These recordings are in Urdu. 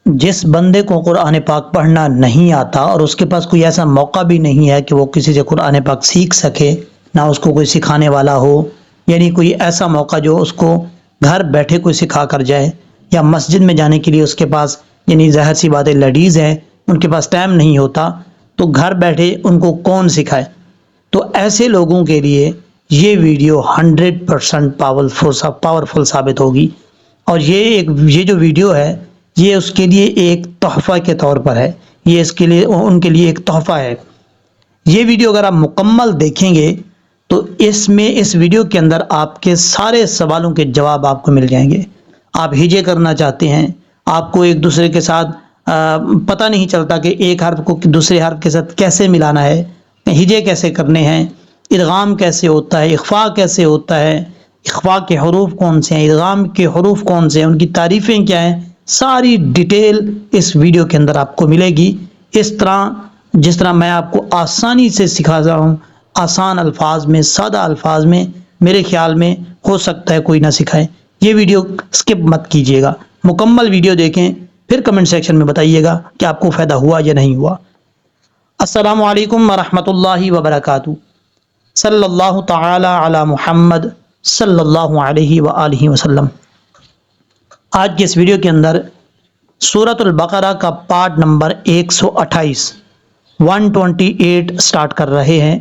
جس بندے کو قرآن پاک پڑھنا نہیں آتا اور اس کے پاس کوئی ایسا موقع بھی نہیں ہے کہ وہ کسی سے قرآن پاک سیکھ سکے، نہ اس کو کوئی سکھانے والا ہو، یعنی کوئی ایسا موقع جو اس کو گھر بیٹھے کوئی سکھا کر جائے، یا مسجد میں جانے کے لیے اس کے پاس، یعنی ظاہر سی بات ہے لیڈیز ہیں ان کے پاس ٹائم نہیں ہوتا، تو گھر بیٹھے ان کو کون سکھائے؟ تو ایسے لوگوں کے لیے یہ ویڈیو 100% پاورفل ثابت ہوگی، اور یہ جو ویڈیو ہے یہ اس کے لیے ایک تحفہ کے طور پر ہے، یہ ان کے لیے ایک تحفہ ہے۔ یہ ویڈیو اگر آپ مکمل دیکھیں گے تو اس ویڈیو کے اندر آپ کے سارے سوالوں کے جواب آپ کو مل جائیں گے۔ آپ ہجے کرنا چاہتے ہیں، آپ کو ایک دوسرے کے ساتھ پتہ نہیں چلتا کہ ایک حرف کو دوسرے حرف کے ساتھ کیسے ملانا ہے، ہجے کیسے کرنے ہیں، ادغام کیسے ہوتا ہے، اخفاء کیسے ہوتا ہے، اخفاء کے حروف کون سے ہیں، ادغام کے حروف کون سے ہیں، ان کی تعریفیں کیا ہیں، ساری ڈیٹیل اس ویڈیو کے اندر آپ کو ملے گی۔ جس طرح میں آپ کو آسانی سے سکھا رہا ہوں، آسان الفاظ میں، سادہ الفاظ میں، میرے خیال میں ہو سکتا ہے کوئی نہ سکھائے۔ یہ ویڈیو سکپ مت کیجیے گا، مکمل ویڈیو دیکھیں، پھر کمنٹ سیکشن میں بتائیے گا کہ آپ کو فائدہ ہوا یا نہیں ہوا۔ السلام علیکم ورحمۃ اللہ وبرکاتہ۔ صلی اللہ تعالی علی محمد صلی اللہ علیہ وآلہ وسلم۔ آج کے اس ویڈیو کے اندر سورۃ البقرہ کا پارٹ نمبر 128 سٹارٹ کر رہے ہیں۔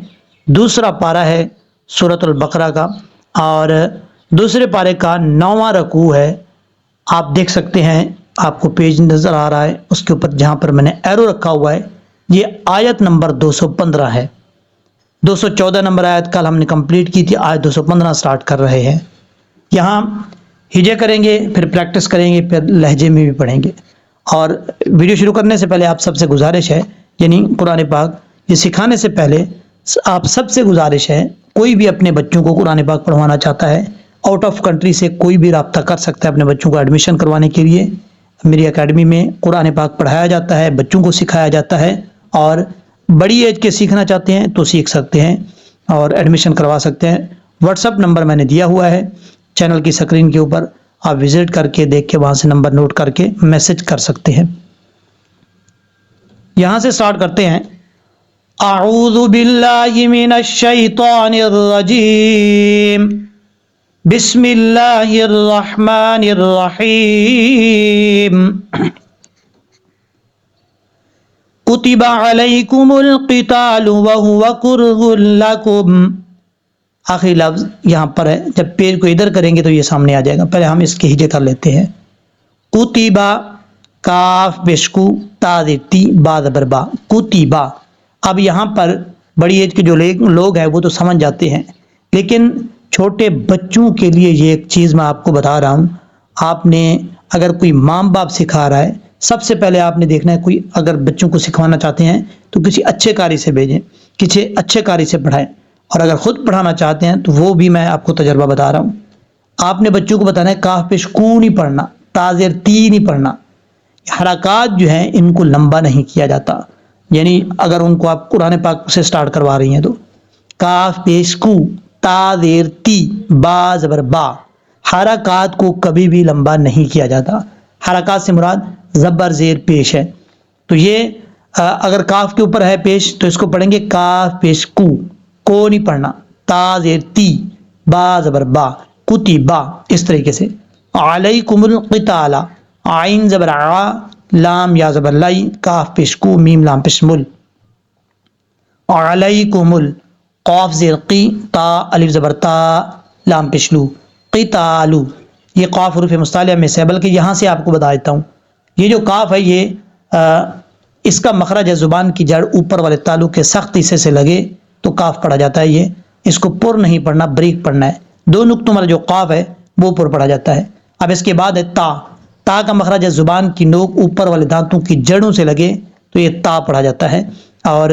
دوسرا پارہ ہے سورۃ البقرہ کا، اور دوسرے پارے کا 9واں رکوع ہے۔ آپ دیکھ سکتے ہیں، آپ کو پیج نظر آ رہا ہے، اس کے اوپر جہاں پر میں نے ایرو رکھا ہوا ہے یہ آیت نمبر 215 ہے۔ 214 نمبر آیت کل ہم نے کمپلیٹ کی تھی، آیت 215 سٹارٹ کر رہے ہیں۔ یہاں ہجے کریں گے، پھر پریکٹس کریں گے، پھر لہجے میں بھی پڑھیں گے۔ اور ویڈیو شروع کرنے سے پہلے آپ سب سے گزارش ہے، یعنی قرآن پاک یہ سکھانے سے پہلے آپ سب سے گزارش ہے، کوئی بھی اپنے بچوں کو قرآن پاک پڑھوانا چاہتا ہے، آؤٹ آف کنٹری سے کوئی بھی رابطہ کر سکتا ہے اپنے بچوں کو ایڈمیشن کروانے کے لیے۔ میری اکیڈمی میں قرآن پاک پڑھایا جاتا ہے، بچوں کو سکھایا جاتا ہے، اور بڑی ایج کے سیکھنا چاہتے ہیں تو سیکھ سکتے ہیں اور ایڈمیشن کروا سکتے ہیں۔ واٹس ایپ نمبر میں نے دیا ہوا ہے چینل کی سکرین کے اوپر، آپ وزٹ کر کے دیکھ کے وہاں سے نمبر نوٹ کر کے میسج کر سکتے ہیں۔ یہاں سے سٹارٹ کرتے ہیں۔ اعوذ باللہ من الشیطان الرجیم، بسم اللہ الرحمن الرحیم۔ کتب علیکم القتال وہو کرہ لکم۔ آخری لفظ یہاں پر ہے، جب پیج کو ادھر کریں گے تو یہ سامنے آ جائے گا، پہلے ہم اس کے ہجے کر لیتے ہیں۔ کتبہ، کاف بشکو، تا تی، با زبر با، کتبہ۔ اب یہاں پر بڑی ایج کے جو لوگ ہیں وہ تو سمجھ جاتے ہیں، لیکن چھوٹے بچوں کے لیے یہ ایک چیز میں آپ کو بتا رہا ہوں۔ آپ نے اگر کوئی ماں باپ سکھا رہا ہے، سب سے پہلے آپ نے دیکھنا ہے، کوئی اگر بچوں کو سکھوانا چاہتے ہیں تو کسی اچھے قاری سے بھیجیں، کسی اچھے قاری سے پڑھائیں، اور اگر خود پڑھانا چاہتے ہیں تو وہ بھی میں آپ کو تجربہ بتا رہا ہوں۔ آپ نے بچوں کو بتانا ہے کاف پیش کو نہیں پڑھنا، تا زیر تی نہیں پڑھنا، حرکات جو ہیں ان کو لمبا نہیں کیا جاتا، یعنی اگر ان کو آپ قرآن پاک سے سٹارٹ کروا رہی ہیں تو کاف پیش کو، تا زیر تی، با زبر با، حرکات کو کبھی بھی لمبا نہیں کیا جاتا۔ حرکات سے مراد زبر زیر پیش ہے، تو یہ اگر کاف کے اوپر ہے پیش تو اس کو پڑھیں گے کاف پیش کو نہیں پڑھنا، تا زیر تی، با زبر با، کتبا، اس طریقے سے۔ علیکم القتال، عین زبر ع، لام یا زبر لائی، کاف پیش کو، میم لام پیش مل۔ علیکم ال، قاف زیر قی، تا الف زبر تا، لام پیش لو، قتالو۔ یہ قاف حروف مستعلیہ میں سے ہے، بلکہ یہاں سے آپ کو بتا دیتا ہوں، یہ جو کاف ہے یہ اس کا مخرج ہے زبان کی جڑ اوپر والے تالو کے سخت حصے سے لگے تو کاف پڑھا جاتا ہے۔ یہ اس کو پر نہیں پڑھنا، بریک پڑھنا ہے۔ دو نقطوں والا جو قاف ہے وہ پر پڑھا جاتا ہے۔ اب اس کے بعد ہے تا، تا کا مخرج ہے زبان کی نوک اوپر والے دانتوں کی جڑوں سے لگے تو یہ تا پڑھا جاتا ہے، اور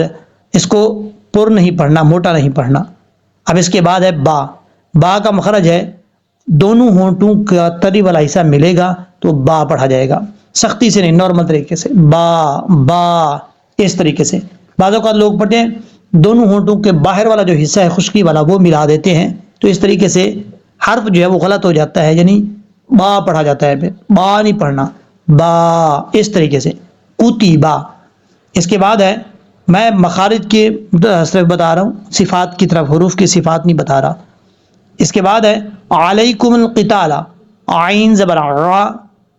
اس کو پر نہیں پڑھنا، موٹا نہیں پڑھنا۔ اب اس کے بعد ہے با، با کا مخرج ہے دونوں ہونٹوں کا تری والا حصہ ملے گا تو با پڑھا جائے گا، سختی سے نہیں، نارمل طریقے سے، با با، اس طریقے سے۔ بعض اوقات لوگ پڑھتے ہیں دونوں ہونٹوں کے باہر والا جو حصہ ہے خشکی والا وہ ملا دیتے ہیں، تو اس طریقے سے حرف جو ہے وہ غلط ہو جاتا ہے، یعنی با پڑھا جاتا ہے، پھر با نہیں پڑھنا، با، اس طریقے سے کتبا۔ اس کے بعد ہے، میں مخارج کے صرف بتا رہا ہوں، صفات کی طرف، حروف کی صفات نہیں بتا رہا۔ اس کے بعد ہے علیکم القتال، عین زبر را،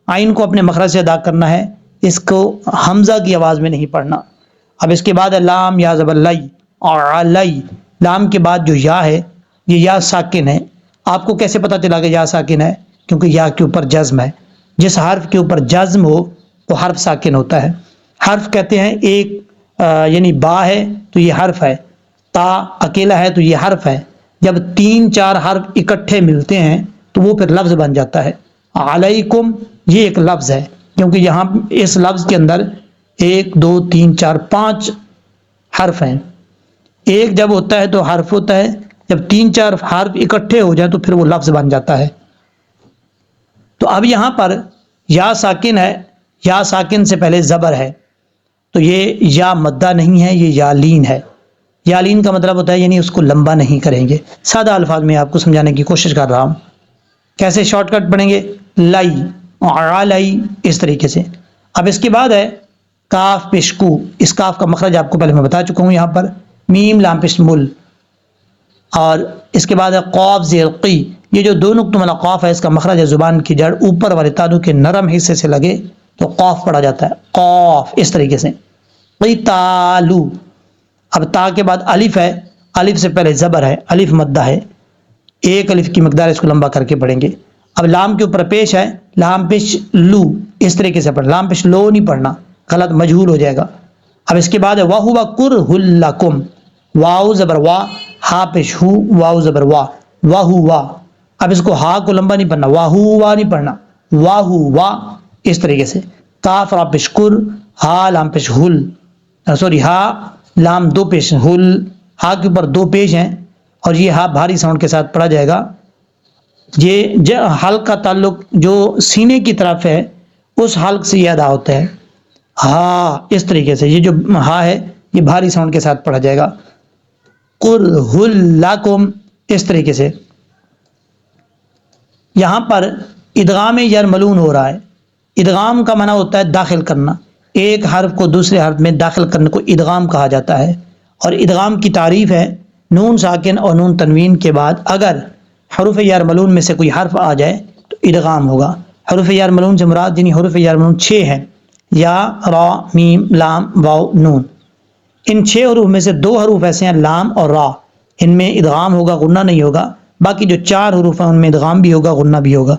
عین کو اپنے مخرج سے ادا کرنا ہے، اس کو حمزہ کی آواز میں نہیں پڑھنا۔ اب اس کے بعد ہے لام یا زبر لی، علی، لام کے بعد جو یا ہے یہ یا ساکن ہے۔ آپ کو کیسے پتہ چلا کہ یا ساکن ہے؟ کیونکہ یا کے اوپر جزم ہے، جس حرف کے اوپر جزم ہو وہ حرف ساکن ہوتا ہے۔ حرف کہتے ہیں ایک یعنی با ہے تو یہ حرف ہے، تا اکیلا ہے تو یہ حرف ہے، جب 3 4 حرف اکٹھے ملتے ہیں تو وہ پھر لفظ بن جاتا ہے۔ علیکم یہ ایک لفظ ہے، کیونکہ یہاں اس لفظ کے اندر 1 2 3 4 5 حرف ہیں۔ ایک جب ہوتا ہے تو حرف ہوتا ہے، جب 3 4 حرف اکٹھے ہو جائیں تو پھر وہ لفظ بن جاتا ہے۔ تو اب یہاں پر یا ساکن ہے، یا ساکن سے پہلے زبر ہے، تو یہ یا مدہ نہیں ہے، یہ یا لین ہے۔ یا لین کا مطلب ہوتا ہے یعنی اس کو لمبا نہیں کریں گے۔ سادہ الفاظ میں آپ کو سمجھانے کی کوشش کر رہا ہوں۔ کیسے شارٹ کٹ پڑھیں گے؟ لائی، علی، اس طریقے سے۔ اب اس کے بعد ہے کاف پشکو، اس کاف کا مخرج آپ کو پہلے میں بتا چکا ہوں یہاں پر، میم لام پیش مل، اور اس کے بعد ہے قاف زیر قی، یہ جو 2 نقطوں والا قاف ہے اس کا مخرج ہے زبان کی جڑ اوپر والے تانوں کے نرم حصے سے لگے تو قاف پڑھا جاتا ہے، قاف، اس طریقے سے۔ قتالو، اب تا کے بعد الف ہے، الف سے پہلے زبر ہے، الف مدہ ہے، ایک الف کی مقدار اس کو لمبا کر کے پڑھیں گے۔ اب لام کے اوپر پیش ہے، لام پیش لو، اس طریقے سے پڑھ، لام پیش لو نہیں پڑھنا، غلط مجہول ہو جائے گا۔ اب اس کے بعد ہے وَهُوَ كُرْهٌ لَكُمْ، واو زبر وا، ہا پیش ہو، واو زبر وا، وَهُوَ، اب اس کو ہا کو لمبا نہیں پڑھنا، وَهُوَ نہیں پڑھنا، وَهُوَ، اس طریقے سے۔ کاف را پیش کر، ہا لام پیش ہل، سوری ہا لام 2 پیش، ہل، ہا کے اوپر 2 پیش ہیں اور یہ ہا بھاری ساؤنڈ کے ساتھ پڑھا جائے گا۔ یہ حلق کا تعلق جو سینے کی طرف ہے اس حلق سے یہ ادا ہوتا ہے، ہا، اس طریقے سے۔ یہ جو ہا ہے یہ بھاری ساؤنڈ کے ساتھ پڑھا جائے گا، قُرْهٌ لَكُمْ، اس طریقے سے۔ یہاں پر ادغام یرملون ہو رہا ہے۔ ادغام کا معنی ہوتا ہے داخل کرنا، ایک حرف کو دوسرے حرف میں داخل کرنے کو ادغام کہا جاتا ہے۔ اور ادغام کی تعریف ہے نون ساکن اور نون تنوین کے بعد اگر حروف یرملون میں سے کوئی حرف آ جائے تو ادغام ہوگا۔ حروف یرملون سے مراد جنہیں حروف یرملون 6 ہیں، یا، را، میم، لام، واو، نون۔ ان 6 حروف میں سے 2 حروف ایسے ہیں لام اور را، ان میں ادغام ہوگا، غنہ نہیں ہوگا۔ باقی جو 4 حروف ہیں ان میں ادغام بھی ہوگا، غنہ بھی ہوگا۔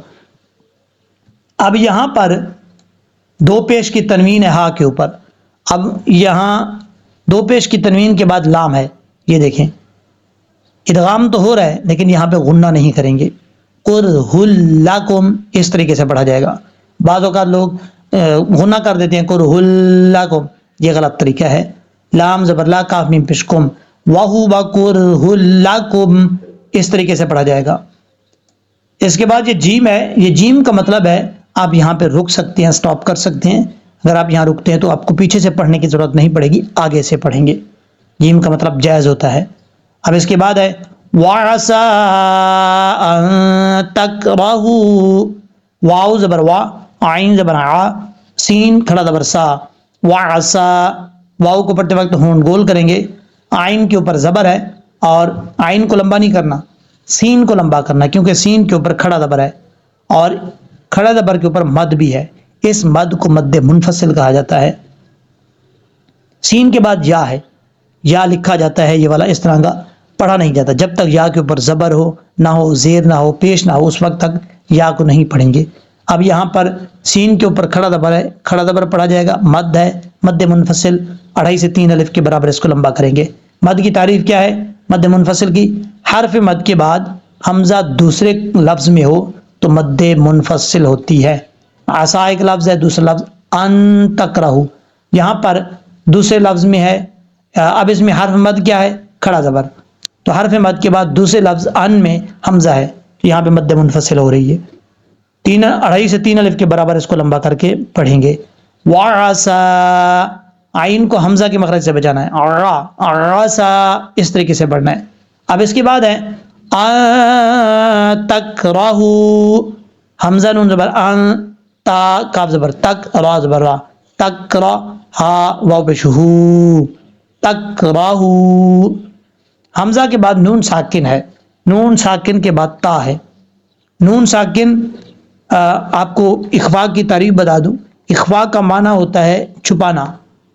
اب یہاں پر 2 پیش کی تنوین ہے ہا کے اوپر، اب یہاں 2 پیش کی تنوین کے بعد لام ہے، یہ دیکھیں ادغام تو ہو رہا ہے لیکن یہاں پہ غنہ نہیں کریں گے، قُرْهٌ لَكُمْ، اس طریقے سے پڑھا جائے گا۔ بعض اوقات لوگ غنہ کر دیتے ہیں قُرْهٌ لَكُمْ، یہ غلط طریقہ ہے۔ لام زبر لا، کاف میم پیش کم، وَهُوَ قُرْهٌ لَكُمْ، اس طریقے سے پڑھا جائے گا۔ اس کے بعد یہ جیم ہے، یہ جیم کا مطلب ہے آپ یہاں پہ رک سکتے ہیں، سٹاپ کر سکتے ہیں۔ اگر آپ یہاں رکتے ہیں تو آپ کو پیچھے سے پڑھنے کی ضرورت نہیں پڑے گی، آگے سے پڑھیں گے۔ جیم کا مطلب جائز ہوتا ہے۔ اب اس کے بعد ہے وَعَسَىٰ أَن تَكْرَهُوا، واو زبر وا، عین زبر ع، سین کھڑا زبر سا، وَعَسَىٰ، واو کو پڑھتے وقت ہونٹ گول کریں گے، عین کے اوپر زبر ہے اور عین کو لمبا نہیں کرنا، سین کو لمبا کرنا، کیونکہ سین کے اوپر کھڑا زبر ہے اور کھڑا زبر کے اوپر مد بھی ہے، اس مد کو مد منفصل کہا جاتا ہے۔ سین کے بعد یا ہے، یا لکھا جاتا ہے، یہ والا اس طرح کا پڑھا نہیں جاتا، جب تک یا کے اوپر زبر ہو، نہ ہو زیر، نہ ہو پیش، نہ ہو، اس وقت تک یا کو نہیں پڑھیں گے۔ اب یہاں پر سین کے اوپر کھڑا زبر ہے، کھڑا زبر پڑھا جائے گا، مد ہے، مد منفصل 2.5 سے 3 الف کے برابر اس کو لمبا کریں گے۔ مد کی تعریف کیا ہے مد منفصل کی؟ حرف مد کے بعد حمزہ دوسرے لفظ میں ہو تو مد منفصل ہوتی ہے۔ عصا ایک لفظ ہے، دوسرا لفظ ان تکرہو، یہاں پر دوسرے لفظ میں ہے، اب اس میں حرف مد کیا ہے؟ کھڑا زبر، تو حرف مد کے بعد دوسرے لفظ ان میں حمزہ ہے تو یہاں پہ مد منفصل ہو رہی ہے، 2.5 سے 3 الف کے برابر اس کو لمبا کر کے پڑھیں گے۔ وَعَسَىٰ، عین کو حمزہ کے مخرج سے بچانا ہے، عَسَىٰ، اس طریقے سے پڑھنا ہے۔ اب اس کے بعد ہے ان تکرہو، حمزہ نون زبر ان، تا کاف زبر تک را زبر را تکرا ہا واو پیش ہو تکراہو. حمزہ کے بعد نون ساکن ہے, نون ساکن کے بعد تا ہے. نون ساکن آپ کو اخفا کی تعریف بتا دوں. اخفا کا معنی ہوتا ہے چھپانا,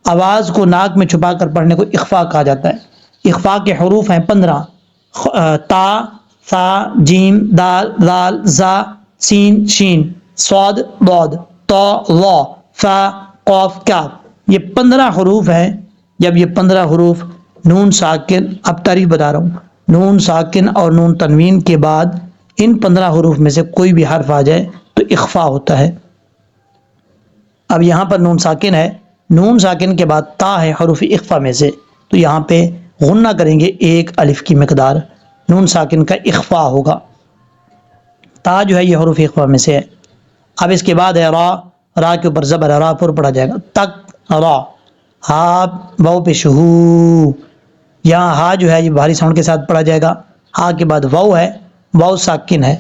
آواز کو ناک میں چھپا کر پڑھنے کو اخفا کہا جاتا ہے. اخفا کے حروف ہیں 15, تا ثا جیم دال ذال زا سین شین صاد ضاد طا ظا فا قاف کاف. یہ 15 حروف ہیں. جب یہ 15 حروف نون ساکن, اب تعریف بتا رہا ہوں, نون ساکن اور نون تنوین کے بعد ان 15 حروف میں سے کوئی بھی حرف آ جائے تو اخفا ہوتا ہے. اب یہاں پر نون ساکن ہے, نون ساکن کے بعد تا ہے حروف اخفا میں سے, تو یہاں پہ غنہ کریں گے 1 الف کی مقدار, نون ساکن کا اخفا ہوگا. تا جو ہے یہ حروف اخفا میں سے ہے. اب اس کے بعد ہے را, را کے اوپر زبر ہے, را پر پڑھا جائے گا تک را. ہا واو پیش ہو, یہاں ہا جو ہے یہ بھاری ساؤنڈ کے ساتھ پڑھا جائے گا. ہا کے بعد واو ہے, واو ساکن ہے,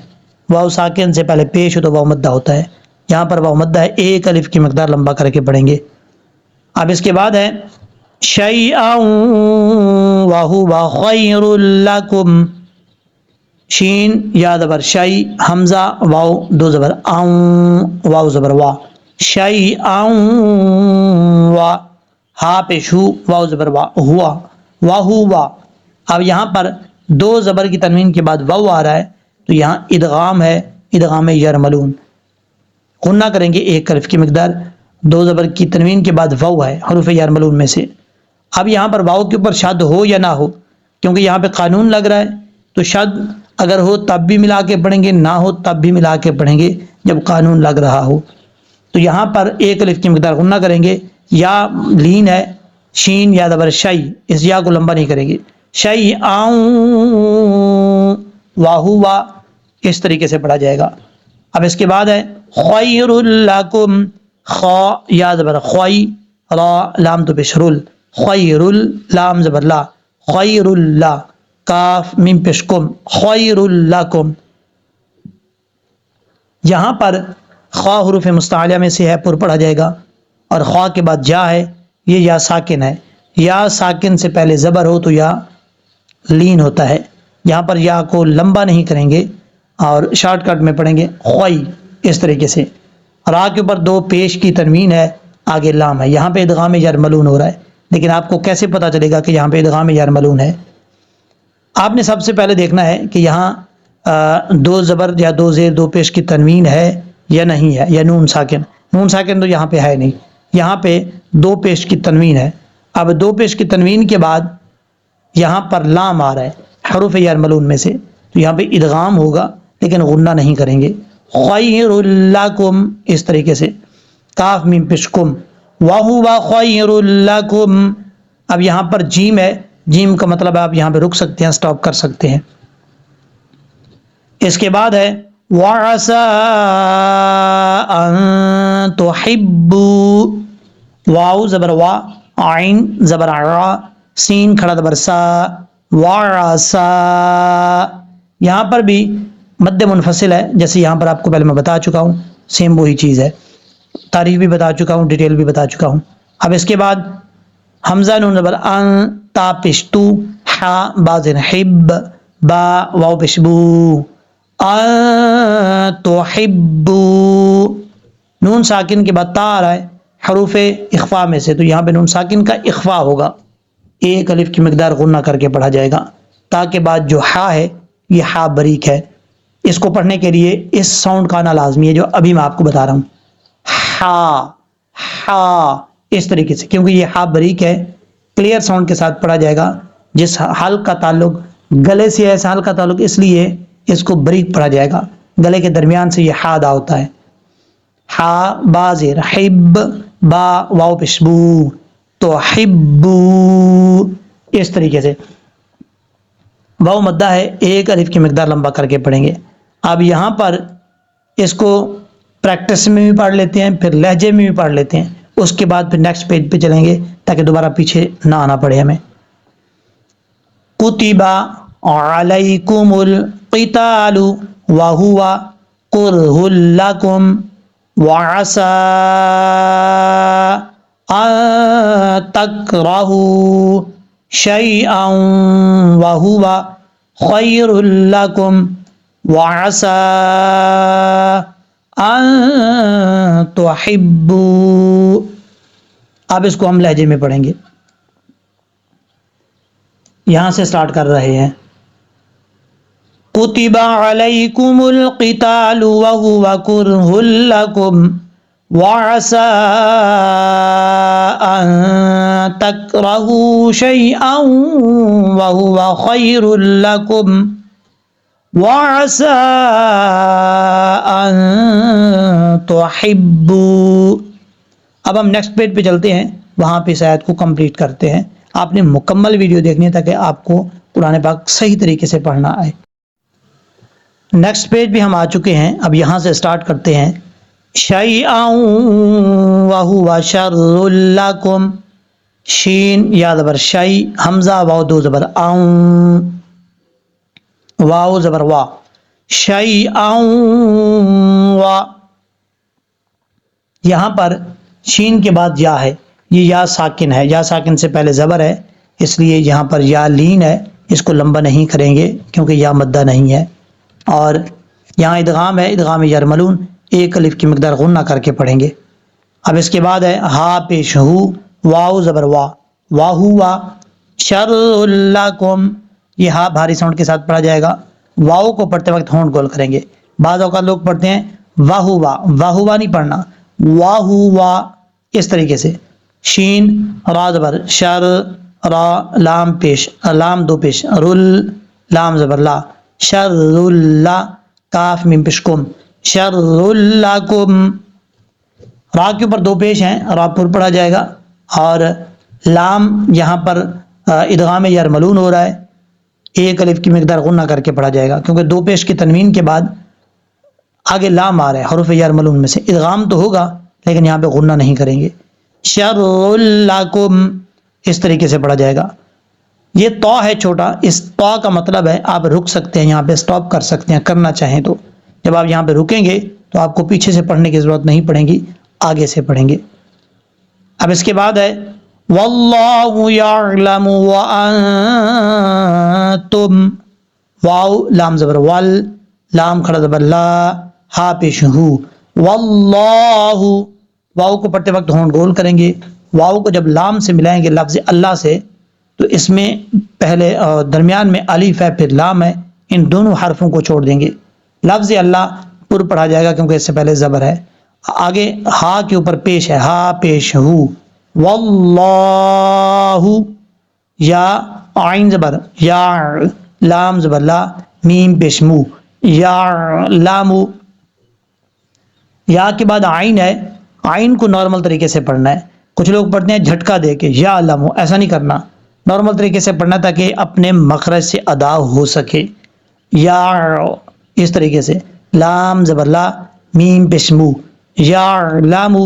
واو ساکن سے پہلے پیش ہو تو واو مدہ ہوتا ہے. یہاں پر واو مدہ ہے, 1 الف کی مقدار لمبا کر کے پڑھیں گے. اب اس کے بعد ہے شیئا وہو خیر لکم, شین یا زبر شی, حمزہ واو دو زبر واو زبر وا, شیئا وا, ہا پیش ہو واو زبر وا ہوا واہو وا. اب یہاں پر 2 زبر کی تنوین کے بعد واو آ رہا ہے, تو یہاں ادغام ہے, ادغام یرملون. غنہ کریں گے 1 الف کی مقدار, 2 زبر کی تنوین کے بعد واو ہے حروف یرملون میں سے. اب یہاں پر واو کے اوپر شد ہو یا نہ ہو, کیونکہ یہاں پہ قانون لگ رہا ہے, تو شد اگر ہو تب بھی ملا کے پڑھیں گے, نہ ہو تب بھی ملا کے پڑھیں گے جب قانون لگ رہا ہو. تو یہاں پر 1 الف کی مقدار غنہ کریں گے. یا لین ہے, شین یا زبر شی, اس یا کو لمبا نہیں کریں گے, شی واہو وا, اس طریقے سے پڑھا جائے گا. اب اس کے بعد ہے خیر لکم, خا یا زبر خوائی, را لام تو پیش رل, خیر لام زبر لا, خیر اللہ, کاف میم پیش کم, خیر لکم. یہاں پر خا حروف مستعلیہ میں سے ہے, پر پڑھا جائے گا. اور خا کے بعد جا ہے, یہ یا ساکن ہے, یا ساکن سے پہلے زبر ہو تو یا لین ہوتا ہے. یہاں پر یا کو لمبا نہیں کریں گے اور شارٹ کٹ میں پڑھیں گے خوائی, اس طریقے سے. را کے اوپر 2 پیش کی تنوین ہے, آگے لام ہے, یہاں پہ ادغام یرملون ہو رہا ہے. لیکن آپ کو کیسے پتا چلے گا کہ یہاں پہ ادغام یرملون ہے؟ آپ نے سب سے پہلے دیکھنا ہے کہ یہاں 2 زبر یا 2 زیر 2 پیش کی تنوین ہے یا نہیں ہے, یا نون ساکن. نون ساکن تو یہاں پہ ہے نہیں, یہاں پہ 2 پیش کی تنوین ہے. اب 2 پیش کی تنوین کے بعد یہاں پر لام آ رہا ہے حروف یرملون میں سے, تو یہاں پہ ادغام ہوگا لیکن غنہ نہیں کریں گے. خیر لکم, اس طریقے سے. کاف میم پیش کم, وہو خیر لکم. اب یہاں پر جیم ہے, جیم کا مطلب آپ یہاں پہ رک سکتے ہیں, سٹاپ کر سکتے ہیں. اس کے بعد ہے وَعَسَىٰ أَن تُحِبُّوا, واو زبر وا, عین زبر عا, سین کھڑا زبر سا, وَعَسَىٰ. یہاں پر بھی مد منفصل ہے, جیسے یہاں پر آپ کو پہلے میں بتا چکا ہوں, سیم وہی چیز ہے. تاریخ بھی بتا چکا ہوں, ڈیٹیل بھی بتا چکا ہوں. اب اس کے بعد حمزہ نون زبر ان, تا پشتو, حا بازن حب, با واو پشبو, تحبو. نون ساکن کے بعد تا آ رہا ہے حروف اخفا میں سے, تو یہاں پہ نون ساکن کا اخفا ہوگا, 1 الف کی مقدار غنہ کر کے پڑھا جائے گا. تا کے بعد جو ہا ہے یہ ہا بریک ہے, اس کو پڑھنے کے لیے اس ساؤنڈ کا آنا لازمی ہے جو ابھی میں آپ کو بتا رہا ہوں, ہا ہا, اس طریقے سے. کیونکہ یہ ہا بریک ہے, کلیئر ساؤنڈ کے ساتھ پڑھا جائے گا. جس حلق کا تعلق گلے سے ہے, اس حلق کا تعلق اس لیے اس کو بریک پڑھا جائے گا, گلے کے درمیان سے یہ ہا ادا ہوتا ہے. ہا با زیر حب, با واو پشبو, تو حبو, اس طریقے سے. واو مدہ ہے, 1 الف کی مقدار لمبا کر کے پڑھیں گے. اب یہاں پر اس کو پریکٹس میں بھی پڑھ لیتے ہیں, پھر لہجے میں بھی پڑھ لیتے ہیں, اس کے بعد پھر نیکسٹ پیج پہ چلیں گے تاکہ دوبارہ پیچھے نہ آنا پڑے ہمیں. کتبا علیکم القتال وہو کرہ لکم وعسى أن تكرهوا شيئا وهو خير لكم وعسى أن تحبوا. اب اس کو ہم لہجے میں پڑھیں گے. یہاں سے سٹارٹ کر رہے ہیں. كتب عليكم القتال وهو كره لكم وعسى أن تكرهوا شيئا وهو خير لكم وعسى أن تحبوا. اب ہم نیکسٹ پیج پہ چلتے ہیں, وہاں پہ اس آیت کو کمپلیٹ کرتے ہیں. آپ نے مکمل ویڈیو دیکھنی ہے تاکہ آپ کو قرآن پاک صحیح طریقے سے پڑھنا آئے. نیکسٹ پیج بھی ہم آ چکے ہیں. اب یہاں سے سٹارٹ کرتے ہیں. شیئا وہو شر لکم, شین یا زبر شی, حمزہ واو دو زبر اون, واو زبر وا, شیئا وا. یہاں پر شین کے بعد یا ہے, یہ یا ساکن ہے, یا ساکن سے پہلے زبر ہے, اس لیے یہاں پر یا لین ہے, اس کو لمبا نہیں کریں گے کیونکہ یا مدہ نہیں ہے. اور یہاں ادغام ہے, ادغام یرملون, ایک الف کی مقدار غنہ کر کے پڑھیں گے. اب اس کے بعد ہے ہا پیش ہو, واو زبر وا, واہو وا, شر لکم, یہ ہا بھاری ساؤنڈ کے ساتھ پڑھا جائے گا. واو کو پڑھتے وقت ہونٹ گول کریں گے. بعض اوقات لوگ پڑھتے ہیں واہو وا, واہو وا نہیں پڑھنا, واہو وا اس طریقے سے. شین را زبر شر, را لام پیش, لام دو پیش, رل لام زبر لا, شر اللہ, کاف میم پیش کم, شر لکم. را کے اوپر دو پیش ہیں, را پر پڑھا جائے گا. اور لام یہاں پر ادغام یرملون ہو رہا ہے, ایک الف کی مقدار غنہ کر کے پڑھا جائے گا کیونکہ دو پیش کی تنوین کے بعد آگے لام آ رہا ہے حروف یرملون میں سے. ادغام تو ہوگا لیکن یہاں پہ غنہ نہیں کریں گے. شر لکم اس طریقے سے پڑھا جائے گا. یہ تو ہے چھوٹا, اس تو کا مطلب ہے آپ رک سکتے ہیں, یہاں پہ سٹاپ کر سکتے ہیں کرنا چاہیں تو. جب آپ یہاں پہ رکیں گے تو آپ کو پیچھے سے پڑھنے کی ضرورت نہیں پڑے گی, آگے سے پڑھیں گے. اب اس کے بعد ہے واللہ یعلم وانتم, واو لام زبر ول, لام کھڑا زبر لا, ہا پیش ہو, واللہ, واو کو پڑھتے وقت ہونٹ گول کریں گے. واو کو جب لام سے ملائیں گے لفظ اللہ سے تو اس میں پہلے درمیان میں الف ہے پھر لام ہے, ان دونوں حرفوں کو چھوڑ دیں گے. لفظ اللہ پر پڑھا جائے گا کیونکہ اس سے پہلے زبر ہے. آگے ہا کے اوپر پیش ہے, ہا پیش ہو, واللہ, یا عین زبر یا, لام زبر لا, میم پیش مو, یا لامو. یا کے بعد عین ہے, عین کو نارمل طریقے سے پڑھنا ہے. کچھ لوگ پڑھتے ہیں جھٹکا دے کے یا لامو, ایسا نہیں کرنا, نارمل طریقے سے پڑھنا تاکہ اپنے مخرج سے ادا ہو سکے. یا اس طریقے سے, لام زبر لا, میم پیش مو, یا لامو,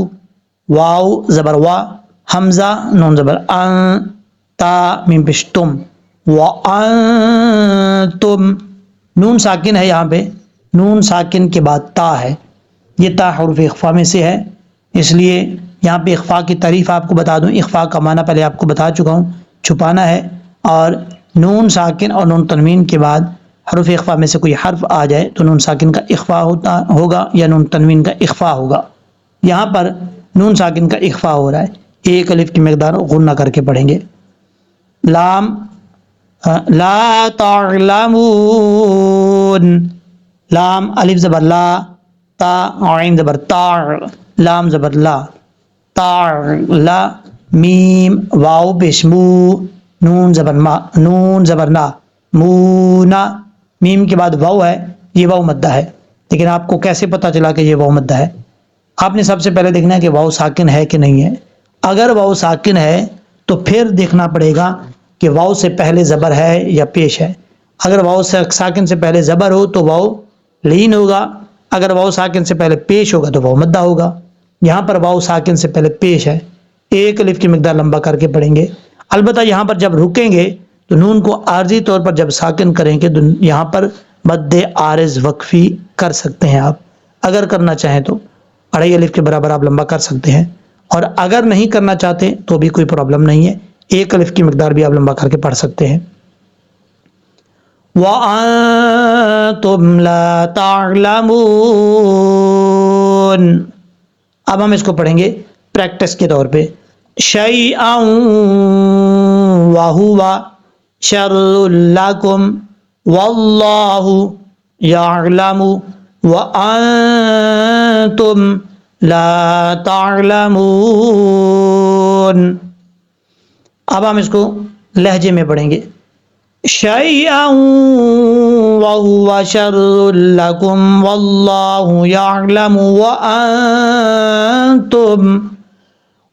واو زبر وا, حمزہ نون زبر ان, تا میم پیش تم, وانتم. نون ساکن ہے یہاں پہ, نون ساکن کے بعد تا ہے, یہ تا حروف اخفا میں سے ہے, اس لیے یہاں پہ اخفا کی تعریف آپ کو بتا دوں. اخفا کا معنی پہلے آپ کو بتا چکا ہوں, چھپانا ہے. اور نون ساکن اور نون تنوین کے بعد حروف اخفا میں سے کوئی حرف آ جائے تو نون ساکن کا اخفا ہوگا یا نون تنوین کا اخفا ہوگا. یہاں پر نون ساکن کا اخفا ہو رہا ہے, ایک الف کی مقدار غنہ کر کے پڑھیں گے. لام لا تعلمون, لام الف زبر لا, تا عین زبر تا, لام زبر لا, تا لا, میم واو پیش مو, نون زبر ما, نون زبر نا, مونا. میم کے بعد واو ہے, یہ واو مدہ ہے, لیکن آپ کو کیسے پتا چلا کہ یہ واو مدہ ہے؟ آپ نے سب سے پہلے دیکھنا ہے کہ واو ساکن ہے کہ نہیں ہے. اگر واو ساکن ہے تو پھر دیکھنا پڑے گا کہ واو سے پہلے زبر ہے یا پیش ہے. اگر واو ساکن سے پہلے زبر ہو تو واو لین ہوگا, اگر واو ساکن سے پہلے پیش ہوگا تو واو مدہ ہوگا. یہاں پر واو ساکن سے پہلے پیش ہے, ایک الف کی مقدار لمبا کر کے پڑھیں گے. البتہ یہاں پر جب رکیں گے تو نون کو عارضی طور پر جب ساکن کریں گے تو یہاں پر مد عارض وقفی کر سکتے ہیں آپ اگر کرنا چاہیں تو. 2.5 الف کے برابر آپ لمبا کر سکتے ہیں، اور اگر نہیں کرنا چاہتے تو بھی کوئی پرابلم نہیں ہے، 1 الف کی مقدار بھی آپ لمبا کر کے پڑھ سکتے ہیں۔ وَأَنْتُمْ لَا تَعْلَمُونَ، اب ہم اس کو پڑھیں گے پریکٹس کے طور پہ، شَيْئًا وَهُوَ شَرٌّ لَكُمْ وَاللَّهُ يَعْلَمُ وَأَنْتُمْ لَا تَعْلَمُونَ۔ اب ہم اس کو لہجے میں پڑھیں گے، شَيْئًا وَهُوَ شَرٌّ لَكُمْ وَاللَّهُ يَعْلَمُ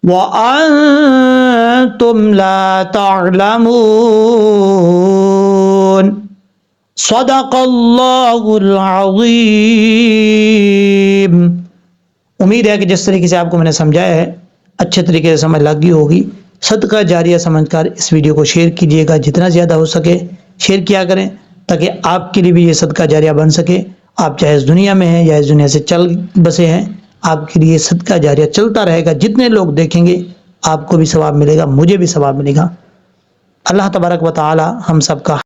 وَأَنْتُمْ لَا تَعْلَمُونَ۔ صدق اللہ العظیم۔ امید ہے کہ جس طریقے سے آپ کو میں نے سمجھایا ہے اچھے طریقے سے سمجھ لگ گئی ہوگی۔ صدقہ جاریہ سمجھ کر اس ویڈیو کو شیئر کیجیے گا، جتنا زیادہ ہو سکے شیئر کیا کریں تاکہ آپ کے لیے بھی یہ صدقہ جاریہ بن سکے۔ آپ چاہے اس دنیا میں ہیں یا اس دنیا سے چل بسے ہیں، آپ کے لیے صدقہ جاریہ چلتا رہے گا، جتنے لوگ دیکھیں گے آپ کو بھی ثواب ملے گا، مجھے بھی ثواب ملے گا۔ اللہ تبارک و تعالی ہم سب کا